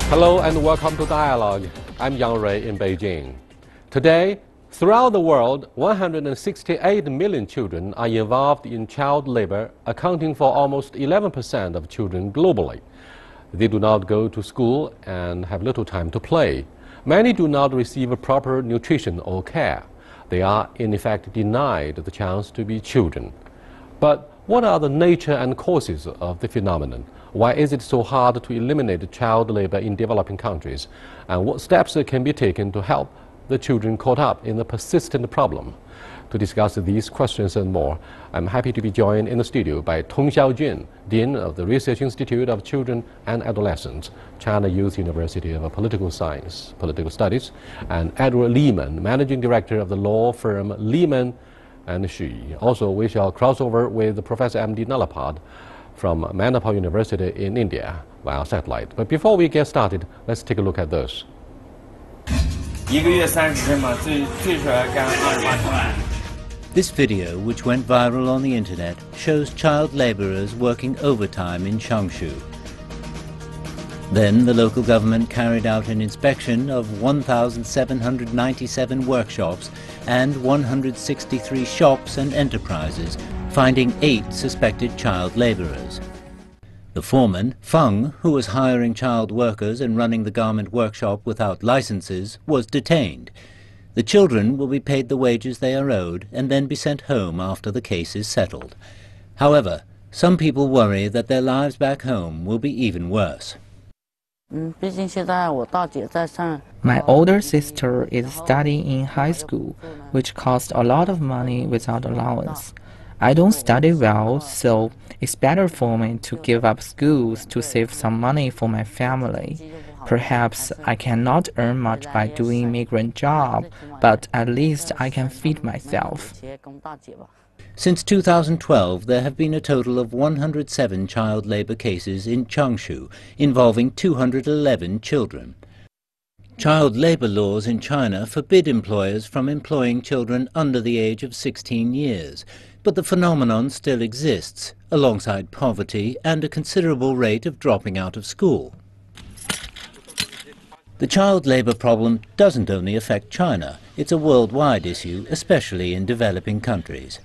Hello and welcome to Dialogue. I'm Yang Rui in Beijing. Today, throughout the world, 168 million children are involved in child labor, accounting for almost 11% of children globally. They do not go to school and have little time to play. Many do not receive proper nutrition or care. They are, in effect, denied the chance to be children. But what are the nature and causes of the phenomenon? Why is it so hard to eliminate child labor in developing countries? And what steps can be taken to help the children caught up in the persistent problem? To discuss these questions and more, I'm happy to be joined in the studio by Tong Xiaojun, Dean of the Research Institute of Children and Adolescents, China Youth University of Political Studies, and Edward Lehman, Managing Director of the law firm Lehman and Xu. Also, we shall cross over with Professor M.D. Nalapad from Manipal University in India via satellite. But before we get started, let's take a look at this. This video, which went viral on the internet, shows child laborers working overtime in Changshu. Then the local government carried out an inspection of 1,797 workshops and 163 shops and enterprises, finding 8 suspected child laborers. The foreman, Feng, who was hiring child workers and running the garment workshop without licenses, was detained. The children will be paid the wages they are owed and then be sent home after the case is settled. However, some people worry that their lives back home will be even worse. My older sister is studying in high school, which costs a lot of money without allowance. I don't study well, so it's better for me to give up schools to save some money for my family. Perhaps I cannot earn much by doing migrant job, but at least I can feed myself. Since 2012, there have been a total of 107 child labor cases in Changshu, involving 211 children. Child labor laws in China forbid employers from employing children under the age of 16 years, but the phenomenon still exists, alongside poverty and a considerable rate of dropping out of school. The child labor problem doesn't only affect China, it's a worldwide issue, especially in developing countries.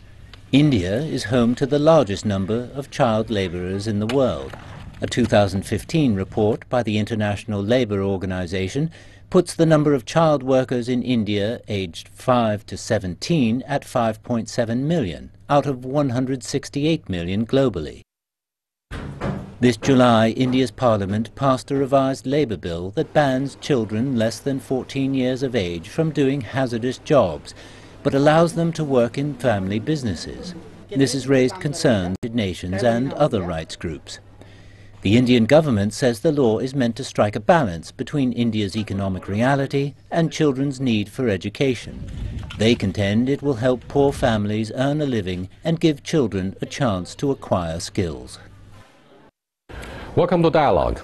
India is home to the largest number of child laborers in the world. A 2015 report by the International Labour Organization puts the number of child workers in India aged 5 to 17 at 5.7 million, out of 168 million globally. This July, India's parliament passed a revised labour bill that bans children less than 14 years of age from doing hazardous jobs, but allows them to work in family businesses. This has raised concerns with nations and other rights groups. The Indian government says the law is meant to strike a balance between India's economic reality and children's need for education. They contend it will help poor families earn a living and give children a chance to acquire skills. Welcome to Dialogue.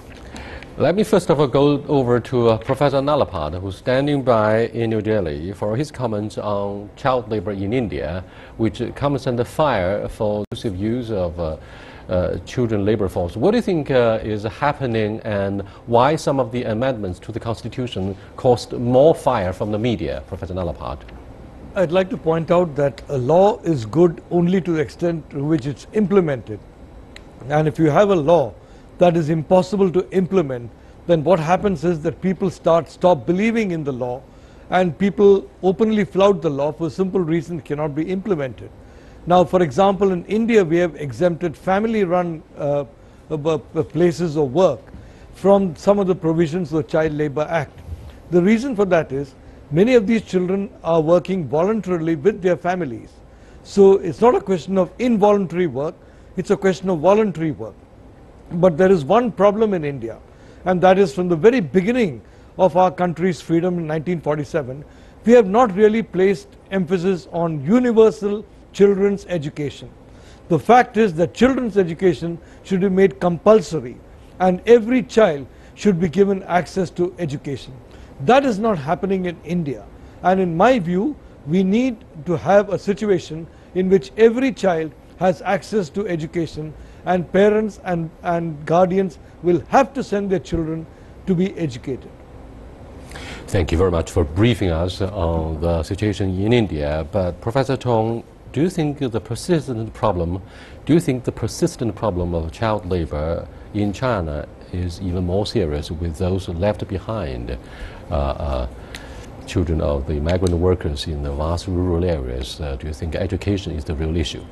Let me first of all go over to Professor Nalapad, who's standing by in New Delhi, for his comments on child labor in India, which comes under fire for exclusive use of children labor force. What do you think is happening, and why some of the amendments to the Constitution caused more fire from the media, Professor Nalapad? I'd like to point out that a law is good only to the extent to which it's implemented. And if you have a law that is impossible to implement, then what happens is that people stop believing in the law, and people openly flout the law for a simple reason: it cannot be implemented. Now, for example, in India we have exempted family-run places of work from some of the provisions of the Child Labor Act. The reason for that is many of these children are working voluntarily with their families. So it's not a question of involuntary work, it's a question of voluntary work. But there is one problem in India, and that is from the very beginning of our country's freedom in 1947, we have not really placed emphasis on universal children's education. The fact is that children's education should be made compulsory, and every child should be given access to education. That is not happening in India, and in my view, we need to have a situation in which every child has access to education, and parents and guardians will have to send their children to be educated. Thank you very much for briefing us on the situation in India. But Professor Tong, do you think the persistent problem of child labor in China is even more serious with those left behind, children of the migrant workers in the vast rural areas? Do you think education is the real issue?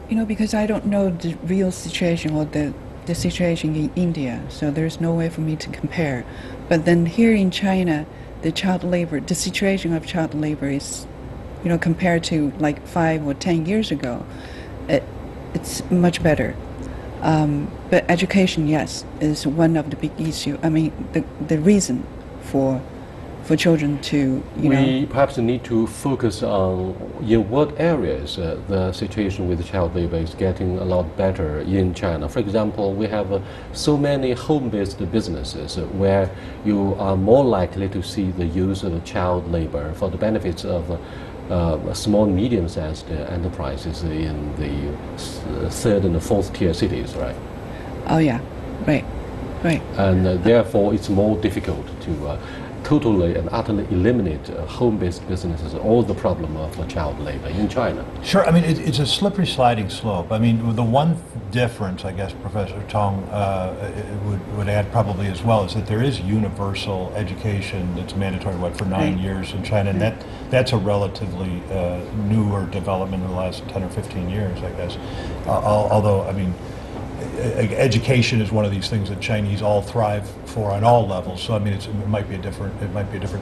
You know, because I don't know the real situation or the situation in India, so there's no way for me to compare. But then here in China, the situation of child labor is, you know, compared to like 5 or 10 years ago, it's much better. But education, yes, is one of the big issues. I mean, the reason for children to, we perhaps need to focus on in what areas the situation with child labor is getting a lot better in China. For example, we have so many home-based businesses where you are more likely to see the use of child labor for the benefits of small and medium-sized enterprises in the third and fourth tier cities, right? Oh yeah, right. And therefore it's more difficult to totally and utterly eliminate home-based businesses, all the problem of child labor in China. Sure, I mean, it's a slippery sliding slope. I mean, the one difference, I guess, Professor Tong would add probably as well, is that there is universal education that's mandatory, for 9 years in China, and that's a relatively newer development in the last 10 or 15 years, I guess. Although, I mean, education is one of these things that Chinese all thrive for on all levels. So I mean, it might be a different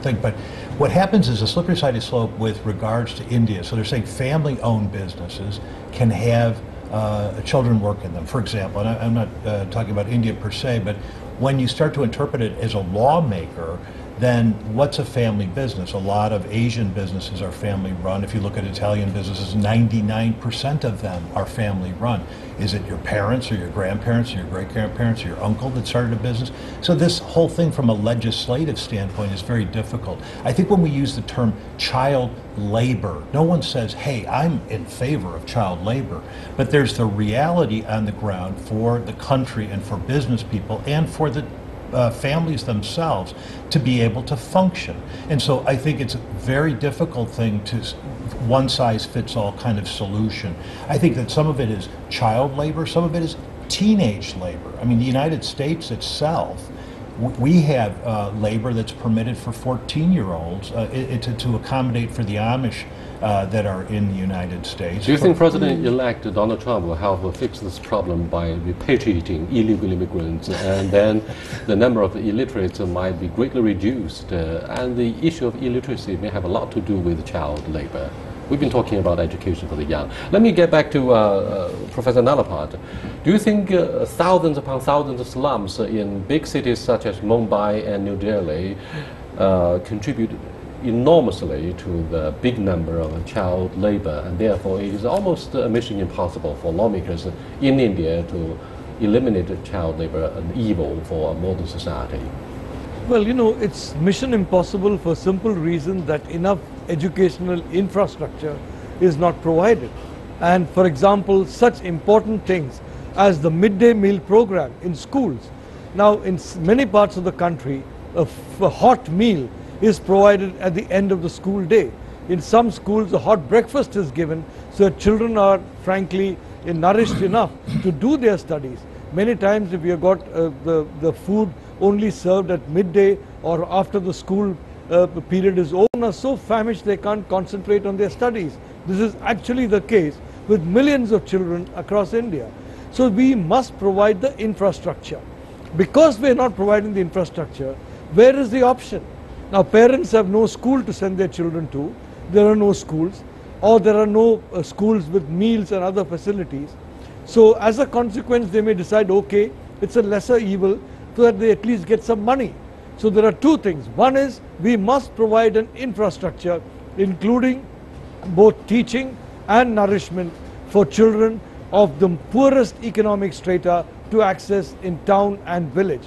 thing. But what happens is a slippery sided slope with regards to India. So they're saying family-owned businesses can have children work in them. For example, and I'm not talking about India per se, but when you start to interpret it as a lawmaker, then what's a family business? A lot of Asian businesses are family run. If you look at Italian businesses, 99% of them are family run. Is it your parents or your grandparents or your great-grandparents or your uncle that started a business? So this whole thing from a legislative standpoint is very difficult. I think when we use the term child labor, no one says, hey, I'm in favor of child labor. But there's the reality on the ground for the country and for business people and for the families themselves to be able to function. And so I think it's a very difficult thing to one size fits all kind of solution. I think that some of it is child labor, some of it is teenage labor. I mean, the United States itself, we have labor that's permitted for 14-year-olds to accommodate for the Amish that are in the United States. Do you think President-elect Donald Trump will help fix this problem by repatriating illegal immigrants, and then the number of illiterates might be greatly reduced, and the issue of illiteracy may have a lot to do with child labor? We've been talking about education for the young. Let me get back to Professor Nalapart. Do you think thousands upon thousands of slums in big cities such as Mumbai and New Delhi contribute enormously to the big number of child labor, and therefore it is almost a mission impossible for lawmakers in India to eliminate child labor, an evil for a modern society? Well, you know, it's mission impossible for simple reason that enough educational infrastructure is not provided. And for example, such important things as the midday meal program in schools. Now, in many parts of the country, a hot meal is provided at the end of the school day. In some schools, a hot breakfast is given so that children are frankly nourished enough to do their studies. Many times if you have got the food only served at midday or after the school period is over, are so famished they can't concentrate on their studies. This is actually the case with millions of children across India. So we must provide the infrastructure. Because we are not providing the infrastructure, where is the option? Now parents have no school to send their children to, there are no schools, or there are no schools with meals and other facilities. So as a consequence they may decide, okay, it's a lesser evil, so that they at least get some money. So there are two things. One is we must provide an infrastructure including both teaching and nourishment for children of the poorest economic strata to access in town and village.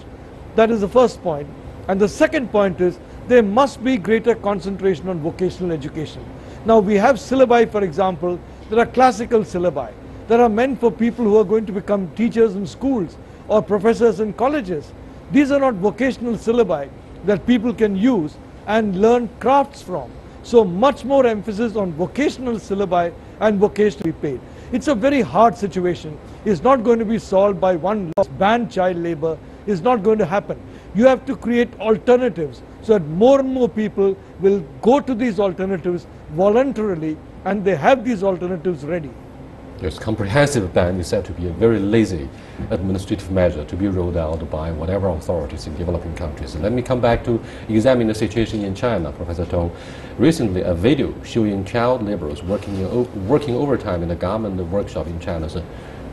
That is the first point. And the second point is there must be greater concentration on vocational education. Now we have syllabi, for example, there are classical syllabi that are meant for people who are going to become teachers in schools or professors in colleges. These are not vocational syllabi that people can use and learn crafts from. So much more emphasis on vocational syllabi and vocationally paid. It's a very hard situation. It's not going to be solved by one law. Ban child labor is not going to happen. You have to create alternatives so that more and more people will go to these alternatives voluntarily, and they have these alternatives ready. This comprehensive ban is said to be a very lazy administrative measure to be rolled out by whatever authorities in developing countries. And let me come back to examine the situation in China, Professor Tong. Recently, a video showing child laborers working overtime in a garment workshop in China's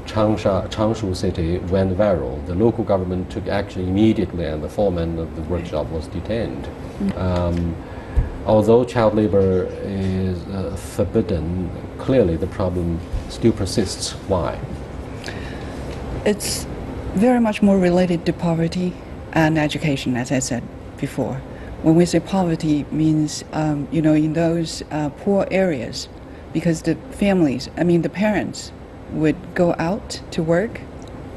Changshu city went viral. The local government took action immediately, and the foreman of the workshop was detained. Although child labor is forbidden, clearly the problem still persists. Why? It's very much more related to poverty and education, as I said before. When we say poverty, means in those poor areas, because the families, the parents, would go out to work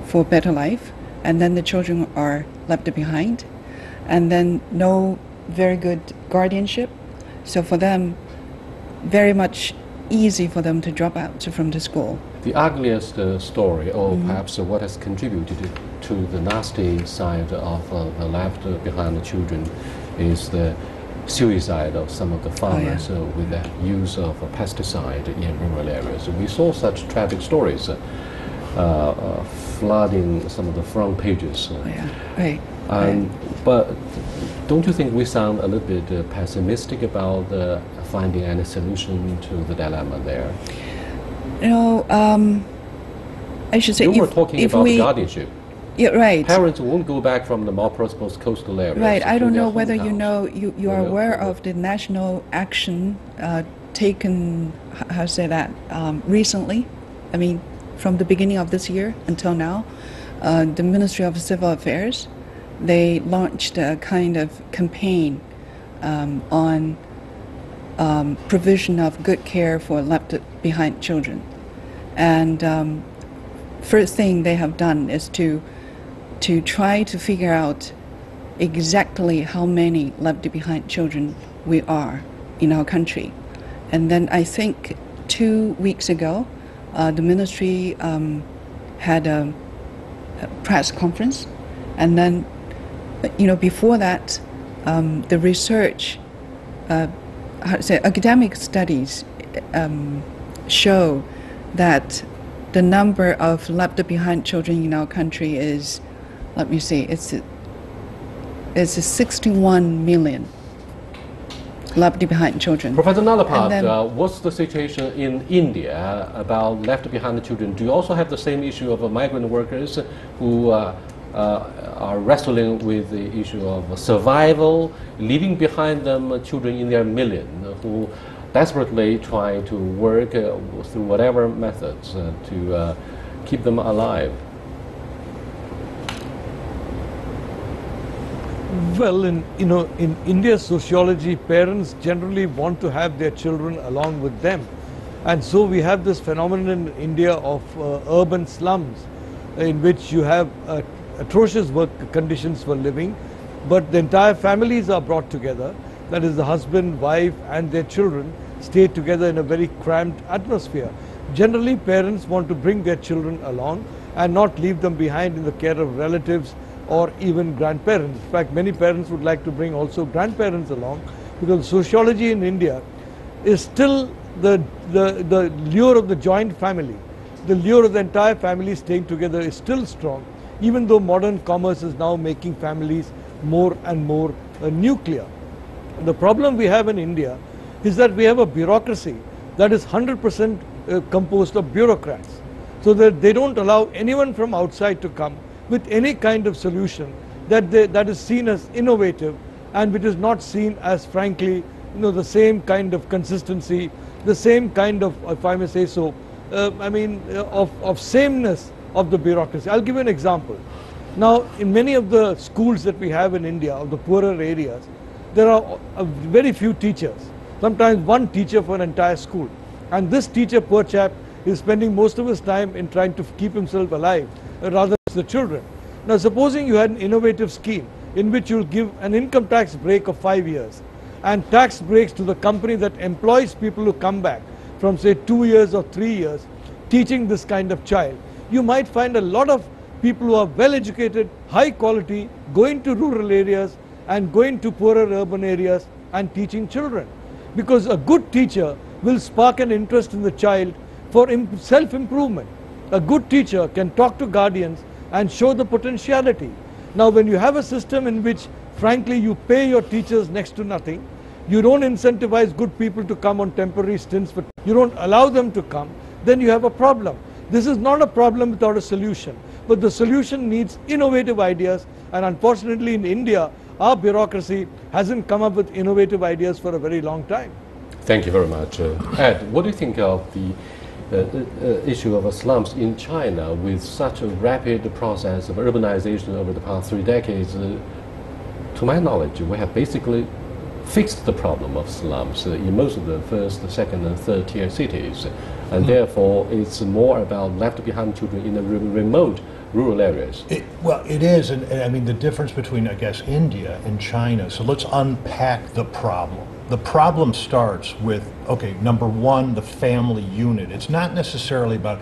for a better life, and then the children are left behind, and then no very good guardianship. So for them, very much easy for them to drop out from the school. The ugliest story, or perhaps what has contributed to the nasty side of the left behind the children, is the suicide of some of the farmers with the use of pesticide in rural areas. We saw such tragic stories flooding some of the front pages. But don't you think we sound a little bit pessimistic about finding any solution to the dilemma there? I should say, you were talking about guardianship. Yeah, right. Parents won't go back from the more prosperous coastal areas. Right. I don't know whether you are aware of the national action taken, how to say that, recently. From the beginning of this year until now, the Ministry of Civil Affairs, they launched a kind of campaign on provision of good care for left behind children. And first thing they have done is to try to figure out exactly how many left behind children we are in our country. And then I think 2 weeks ago, the ministry had a press conference, and then before that, the research, academic studies show that the number of left behind children in our country is, let me see, it's 61 million left behind children. Professor Nalapad, what's the situation in India about left behind children? Do you also have the same issue of migrant workers who are wrestling with the issue of survival, leaving behind them children in their million who desperately try to work through whatever methods to keep them alive? Well, in India's sociology, parents generally want to have their children along with them, and so we have this phenomenon in India of urban slums, in which you have atrocious work conditions for living, but the entire families are brought together. That is, the husband, wife, and their children stay together in a very cramped atmosphere. Generally, parents want to bring their children along and not leave them behind in the care of relatives or even grandparents. In fact, many parents would like to bring also grandparents along, because sociology in India is still the lure of the joint family. The lure of the entire family staying together is still strong, even though modern commerce is now making families more and more nuclear. The problem we have in India is that we have a bureaucracy that is 100% composed of bureaucrats, so that they don't allow anyone from outside to come with any kind of solution that is seen as innovative, and which is not seen as, frankly, the same kind of consistency, the same kind of, if I may say so, of sameness of the bureaucracy. I'll give you an example. Now, in many of the schools that we have in India, of the poorer areas, there are very few teachers, sometimes one teacher for an entire school. And this teacher, poor chap, is spending most of his time in trying to keep himself alive, rather than the children. Now supposing you had an innovative scheme in which you'll give an income tax break of 5 years and tax breaks to the company that employs people who come back from say 2 years or 3 years teaching this kind of child, you might find a lot of people who are well educated, high quality, going to rural areas and going to poorer urban areas and teaching children. Because a good teacher will spark an interest in the child for self-improvement. A good teacher can talk to guardians and show the potentiality. Now when you have a system in which frankly you pay your teachers next to nothing, you don't incentivize good people to come on temporary stints, but you don't allow them to come, then you have a problem. This is not a problem without a solution, but the solution needs innovative ideas, and unfortunately in India, our bureaucracy hasn't come up with innovative ideas for a very long time. Thank you very much. Ed, what do you think of the issue of slums in China with such a rapid process of urbanization over the past 3 decades? To my knowledge, we have basically fixed the problem of slums in most of the first, second and third tier cities, and therefore it's more about left behind children in the remote rural areas. Well, it is, and I mean the difference between, I guess, India and China, so let's unpack the problem. The problem starts with, okay, number one, the family unit. It's not necessarily about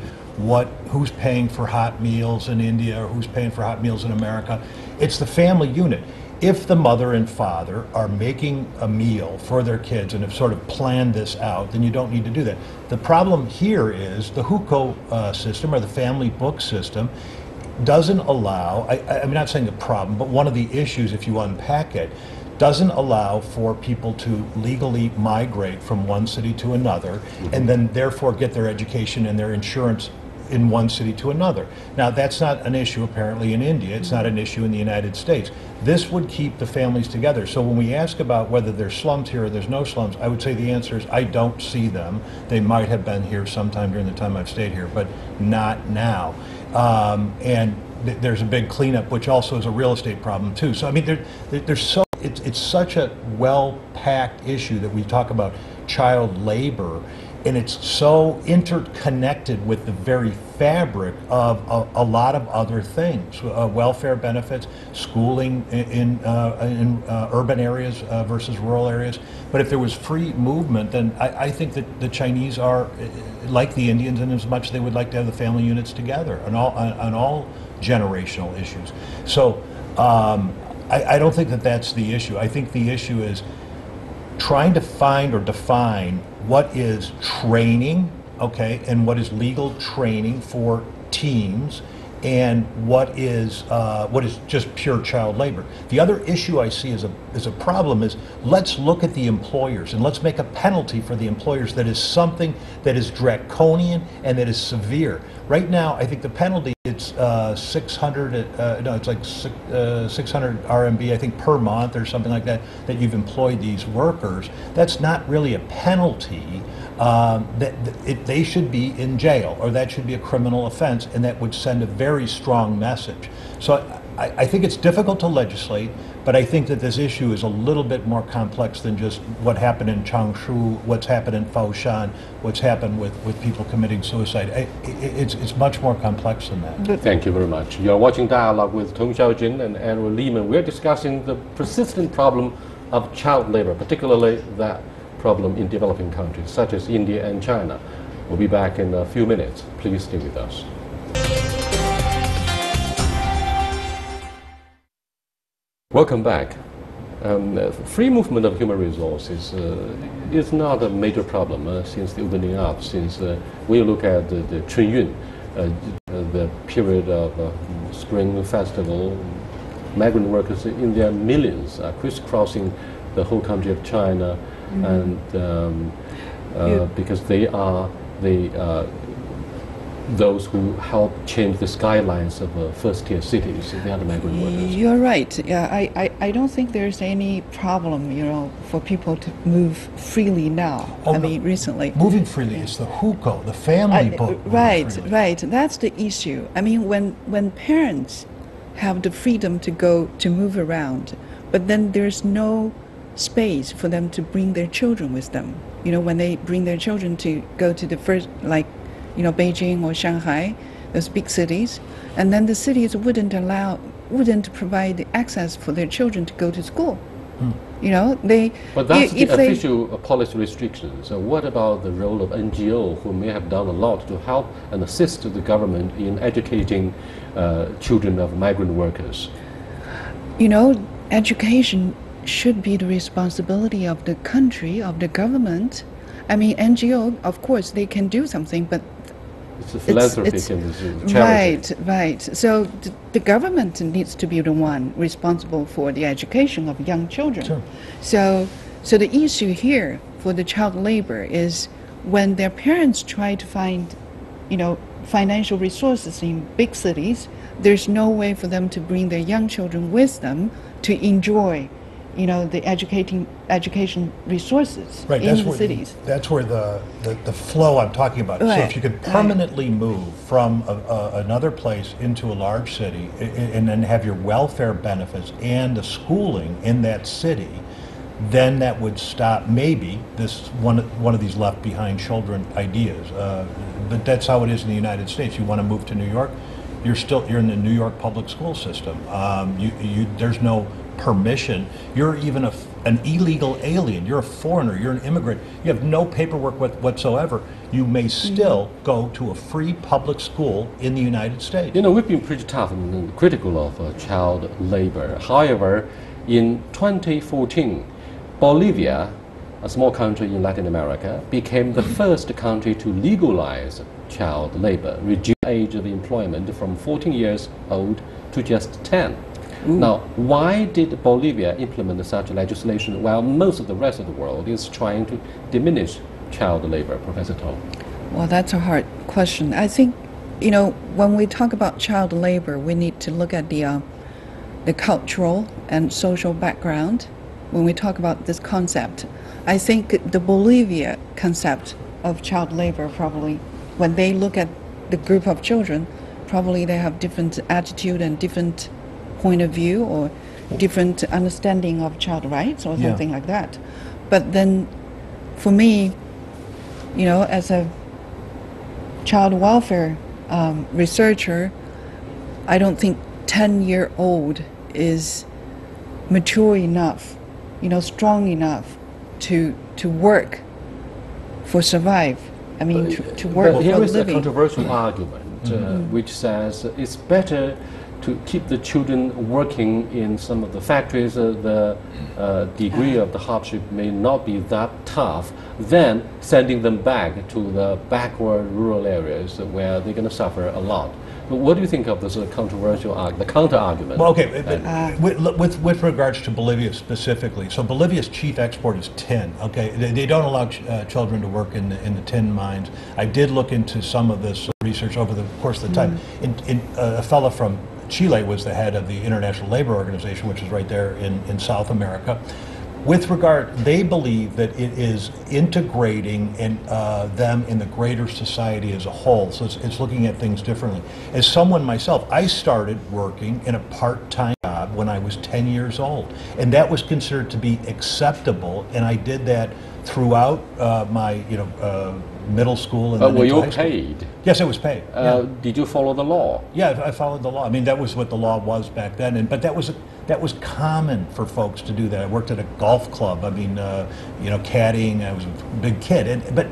who's paying for hot meals in India or who's paying for hot meals in America. It's the family unit. If the mother and father are making a meal for their kids and have sort of planned this out, then you don't need to do that. The problem here is the hukou system, or the family book system, doesn't allow, I'm not saying the problem, but one of the issues, if you unpack it, doesn't allow for people to legally migrate from one city to another and then therefore get their education and their insurance in one city to another. Now that's not an issue apparently in India, it's not an issue in the United States. This would keep the families together. So when we ask about whether there's slums here or there's no slums, I would say the answer is I don't see them. They might have been here sometime during the time I've stayed here, but not now. And there's a big cleanup, which also is a real estate problem too. So I mean, it's such a well-packed issue that we talk about child labor, and it's so interconnected with the very fabric of a lot of other things, welfare benefits, schooling in urban areas versus rural areas. But if there was free movement, then I think that the Chinese are like the Indians in as much as they would like to have the family units together on all generational issues. So I don't think that that's the issue. I think the issue is trying to find or define what is training, okay, and what is legal training for teens, and what is just pure child labor. The other issue I see as a problem is, let's look at the employers and let's make a penalty for the employers that is something that is draconian and that is severe. Right now, I think the penalty, it's 600, no, it's like 600 RMB, I think, per month or something like that, that you've employed these workers. That's not really a penalty. They should be in jail, or that should be a criminal offense, and that would send a very strong message. So I think it's difficult to legislate, but I think that this issue is a little bit more complex than just what happened in Changshu, what's happened in Foshan, what's happened with people committing suicide. It's much more complex than that. Thank you very much. You're watching Dialogue with Tong Xiaojin and Andrew Lehman. We're discussing the persistent problem of child labor, particularly that problem in developing countries such as India and China. We'll be back in a few minutes. Please stay with us. Welcome back. Free movement of human resources is not a major problem since the opening up. Since when you look at the Chunyun, the period of Spring Festival, migrant workers in their millions are crisscrossing the whole country of China, and because they are those who help change the skylines of first-tier cities. They are the migrant workers. You're right. Yeah, I don't think there's any problem, you know, for people to move freely now. Oh, I mean, recently. Moving freely is the hukou, the family book. Right. That's the issue. I mean, when parents have the freedom to move around, but then there's no space for them to bring their children with them. You know, when they bring their children to go to the first, like, you know, Beijing or Shanghai, those big cities, and then the cities wouldn't allow wouldn't provide access for their children to go to school. You know, they. But that's if the they, official policy restrictions. So what about the role of NGO, who may have done a lot to help and assist the government in educating children of migrant workers? You know, education should be the responsibility of the country, of the government. I mean, NGO, of course, they can do something, but it's a philanthropic and it's a charity. Right. So the government needs to be the one responsible for the education of young children. Sure. So the issue here for the child labor is when their parents try to find, you know, financial resources in big cities, there's no way for them to bring their young children with them to enjoy, you know, the education resources in the cities. That's where the flow I'm talking about. Right. So if you could permanently move from another place into a large city and then have your welfare benefits and the schooling in that city, then that would stop maybe this one of these left behind children ideas. But that's how it is in the United States. You want to move to New York, you're in the New York public school system. There's no permission. You're even an illegal alien. You're a foreigner. You're an immigrant. You have no paperwork whatsoever. You may still go to a free public school in the United States. You know, we've been pretty tough and critical of child labor. However, in 2014, Bolivia, a small country in Latin America, became the first country to legalize child labor, reduce the age of employment from 14 years old to just 10. Now, why did Bolivia implement such legislation while most of the rest of the world is trying to diminish child labor, Professor Tong? Well, that's a hard question. I think, you know, when we talk about child labor, we need to look at the cultural and social background when we talk about this concept. I think the Bolivia concept of child labor probably, when they look at the group of children, probably they have different attitude and different point of view or different understanding of child rights or something like that. But then for me, you know, as a child welfare researcher, I don't think 10-year-old is mature enough, you know, strong enough to work for survive. I mean, to work for a living. Here is a controversial argument which says it's better to keep the children working in some of the factories, the degree of the hardship may not be that tough, than sending them back to the backward rural areas where they're going to suffer a lot. But what do you think of this controversial the counter-argument? Well, okay, with regards to Bolivia specifically, so Bolivia's chief export is tin, okay? They don't allow children to work in the tin mines. I did look into some of this research over the course of the time. A fellow from Chile was the head of the International Labor Organization, which is right there in South America. With regard, they believe that it is integrating them in the greater society as a whole. So it's looking at things differently. As someone myself, I started working in a part-time job when I was 10 years old, and that was considered to be acceptable. And I did that throughout my, middle school and then were into you high school. paid? Yes, I was paid. Did you follow the law? Yeah, I followed the law. I mean, that was what the law was back then. But that was common for folks to do that. I worked at a golf club. I mean, caddying. I was a big kid. But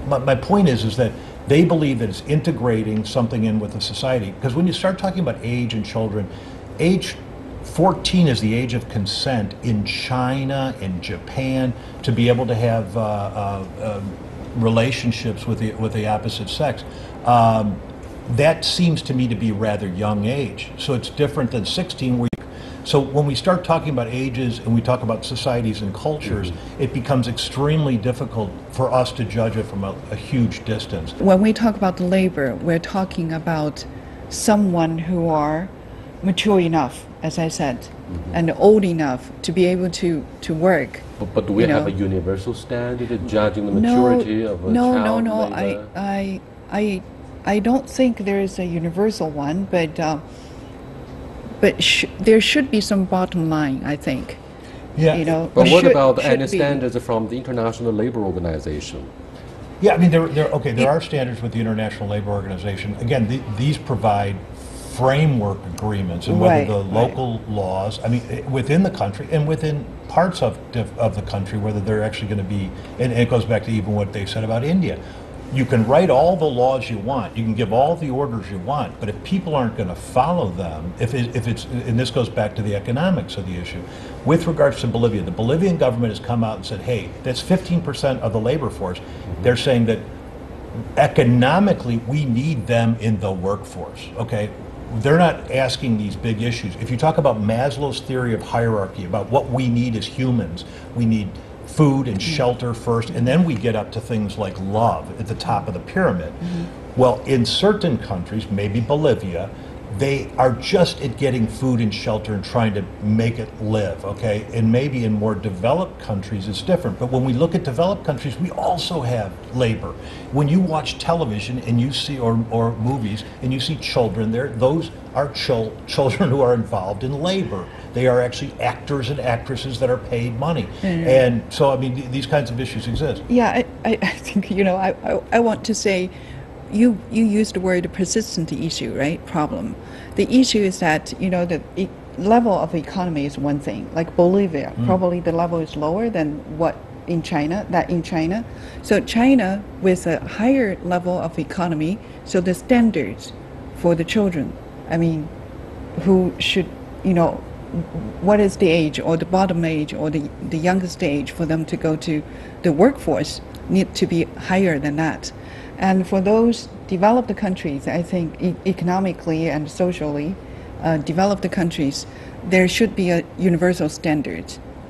my point is that they believe that it's integrating something in with the society. Because when you start talking about age and children, age 14 is the age of consent in China, in Japan, to be able to have relationships with the opposite sex. That seems to me to be a rather young age. So it's different than 16. So when we start talking about ages and we talk about societies and cultures, it becomes extremely difficult for us to judge it from a huge distance. When we talk about labor, we're talking about someone who are mature enough, as I said, and old enough to be able to work. But do we have a universal standard of judging the maturity of a child labor? I don't think there is a universal one, but there should be some bottom line, I think. Yeah. But what about any standards from the International Labor Organization? Yeah, I mean, there are standards with the International Labor Organization. Again, these provide framework agreements and whether Right, the right. local laws, I mean, within the country and within parts of the country, whether they're actually going to be, and it goes back to even what they said about India. You can write all the laws you want, you can give all the orders you want, but if people aren't going to follow them, if it's, and this goes back to the economics of the issue, with regards to Bolivia, the Bolivian government has come out and said, hey, that's 15% of the labor force. They're saying that economically we need them in the workforce, okay? They're not asking these big issues. If you talk about Maslow's theory of hierarchy, about what we need as humans, we need food and shelter first, and then we get up to things like love at the top of the pyramid. Well, in certain countries, maybe Bolivia, they are just at getting food and shelter and trying to make it live, okay? And maybe in more developed countries it's different. But when we look at developed countries, we also have labor. When you watch television and you see, or movies, and you see children there, those are children who are involved in labor. They are actually actors and actresses that are paid money. And so, I mean, these kinds of issues exist. Yeah, I think, you know, I want to say, you used the word persistent issue, right? Problem. The issue is that, you know, the level of economy is one thing. Like Bolivia, probably the level is lower than what in China, So China with a higher level of economy, so the standards for the children, I mean, who should, you know, what is the age or the bottom age or the youngest age for them to go to the workforce need to be higher than that. And for those developed countries, I think economically and socially developed countries, there should be a universal standard.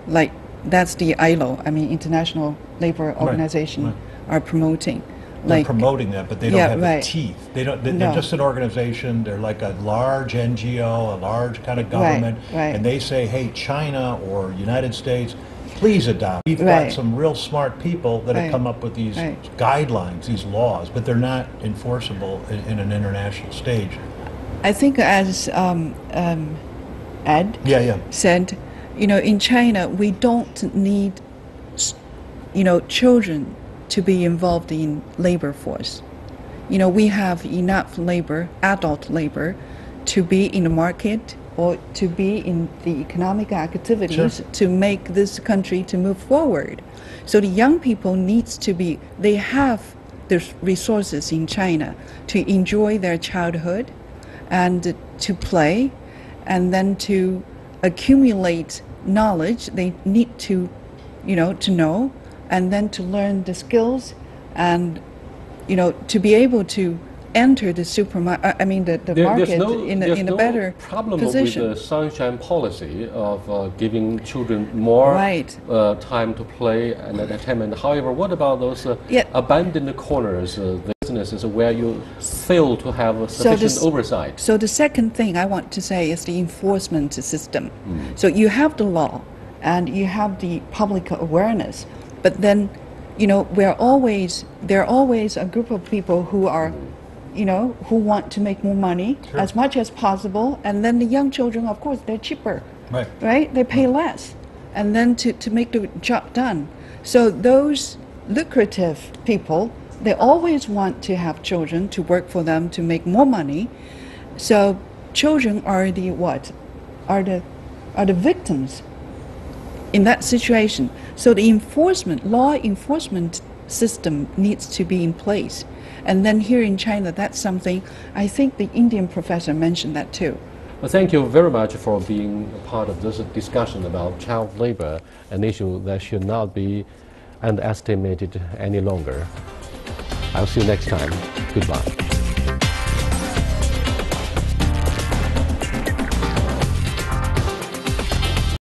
Like that's the ILO, I mean International Labor Organization, are promoting. They're promoting that, but they don't have right. the teeth. They're No. just an organization. They're like a large NGO, a large kind of government, right. and they say, hey, China or United States, please adopt. We've got Right. some real smart people that have Right. come up with these Right. guidelines, these laws, but they're not enforceable in an international stage. I think as Ed said, you know, in China, we don't need, you know, children to be involved in labor force. You know, we have enough labor, adult labor, to be in the market or to be in the economic activities to make this country to move forward. So the young people needs to be, they have the resources in China to enjoy their childhood and to play and then to accumulate knowledge they need to, you know, to know, and then to learn the skills and, you know, to be able to enter the supermarket, I mean the market in a better problem position. with the sunshine policy of giving children more time to play and entertainment. However, what about those abandoned corners, the businesses where you fail to have sufficient oversight? So the second thing I want to say is the enforcement system. So you have the law and you have the public awareness, but then, you know, there are always a group of people who are, you know, who want to make more money as much as possible, and then the young children, of course, they're cheaper, right? They pay less, and then to make the job done. So those lucrative people, they always want to have children to work for them to make more money. So children are the what? Are the victims in that situation. So the law enforcement system needs to be in place. And then here in China, that's something, I think the Indian professor mentioned that too. Well, thank you very much for being a part of this discussion about child labor, an issue that should not be underestimated any longer. I'll see you next time. Goodbye.